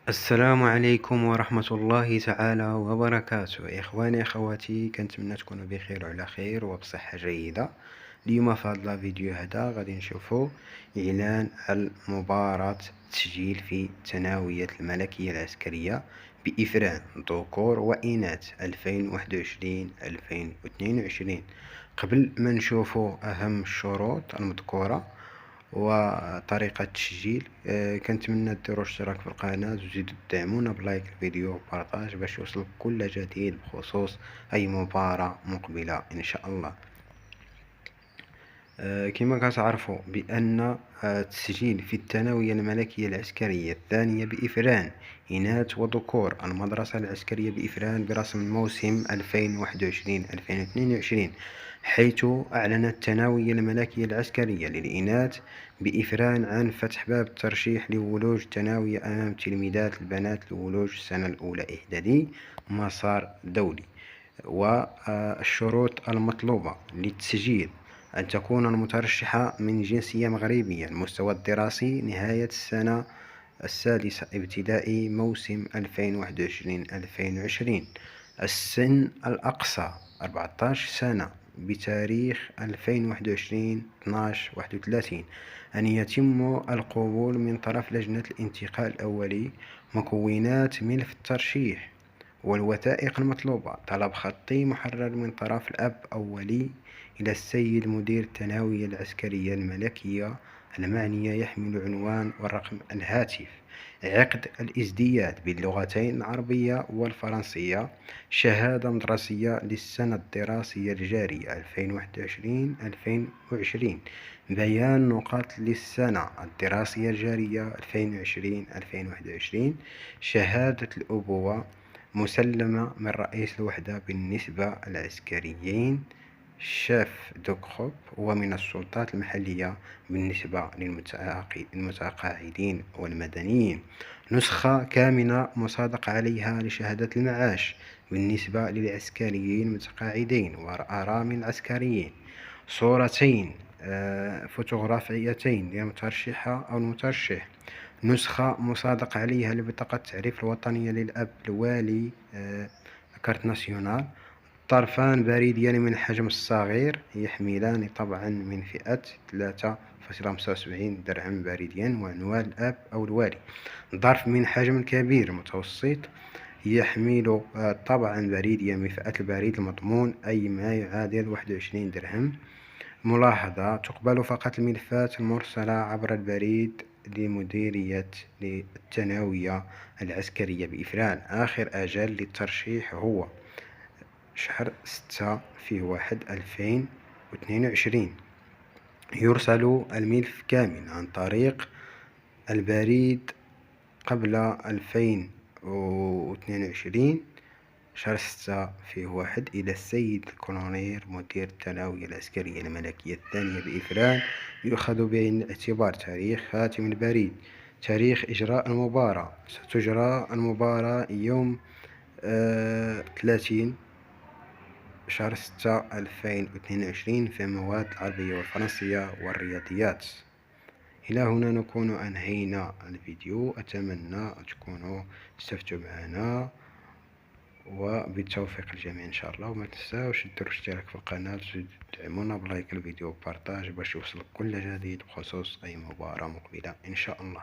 السلام عليكم ورحمة الله تعالى وبركاته. إخواني أخواتي، كنتمنى تكونوا بخير وعلى خير وبصحة جيدة. اليوم في هذا الفيديو غادي نشوفوا إعلان على مباراة تسجيل في ثانوية الملكية العسكرية بإفران ذكور وإناث 2021-2022. قبل ما نشوفوا أهم الشروط المذكورة وطريقة التسجيل، كنتمنى ديروا اشتراك في القناة وتزيدوا تدعمونا بلايك الفيديو وبارطاج باش يوصلك كل جديد بخصوص أي مباراة مقبلة إن شاء الله. كما كتعرفوا بأن التسجيل في الثانوية الملكية العسكرية الثانية بإفران إناث وذكور المدرسة العسكرية بإفران برسم الموسم 2021-2022، حيث أعلنت الثانوية الملكية العسكرية للإناث بإفران عن فتح باب الترشيح لولوج الثانوية أمام التلميذات البنات لولوج السنة الأولى إعدادي مسار دولي. والشروط المطلوبة للتسجيل: أن تكون المترشحة من جنسية مغربية، المستوى الدراسي نهاية السنة السادسة ابتدائي موسم 2021-2020، السن الأقصى 14 سنة بتاريخ 2021-12-31، أن يتم القبول من طرف لجنة الانتقاء الأولي. مكونات ملف الترشيح والوثائق المطلوبة: طلب خطي محرر من طرف الأب أو ولي إلى السيد مدير الثانوية العسكرية الملكية المعنية يحمل عنوان ورقم الهاتف. عقد الازدياد باللغتين العربية والفرنسية. شهادة مدرسية للسنة الدراسية الجارية 2021-2020. بيان نقاط للسنة الدراسية الجارية 2020-2021. شهادة الأبوة مسلمة من رئيس الوحدة بالنسبة العسكريين شاف دوكخوب، ومن السلطات المحلية بالنسبة للمتقاعدين والمدنيين. نسخة كاملة مصادق عليها لشهادة المعاش بالنسبة للعسكريين المتقاعدين والأرامل العسكريين. صورتين فوتوغرافيتين للمترشحة أو المترشح. نسخة مصادق عليها لبطاقة التعريف الوطنية للأب الوالي، كارت ناسيونال. طرفان بريديان من الحجم الصغير يحملان طبعا من فئة 3.75 درهم بريديان وعنوان الأب أو الوالي. ظرف من حجم كبير متوسط يحمل طبعا بريديا من فئة البريد المضمون، أي ما يعادل 21 درهم. ملاحظة: تقبل فقط الملفات المرسلة عبر البريد لمديرية الثانوية العسكرية بإفران. آخر أجل للترشيح هو شهر 6/1/2022. يرسل الملف كامل عن طريق البريد قبل 2022 شهر 6/1 إلى السيد الكولونيل مدير الثانوية العسكرية الملكية الثانية بإفران. يؤخذ بعين الاعتبار تاريخ خاتم البريد. تاريخ إجراء المباراة: ستجرى المباراة يوم 30 شهر 6/2022 في المواد العربية والفرنسية والرياضيات. إلى هنا نكون أنهينا الفيديو. أتمنى تكونوا استفدتوا معنا، وبالتوفيق الجميع إن شاء الله. وما تنساوش ديروا اشتراك في القناة وتدعمونا بلايك الفيديو وبارطاج باش يوصلك كل جديد بخصوص أي مباراة مقبلة إن شاء الله.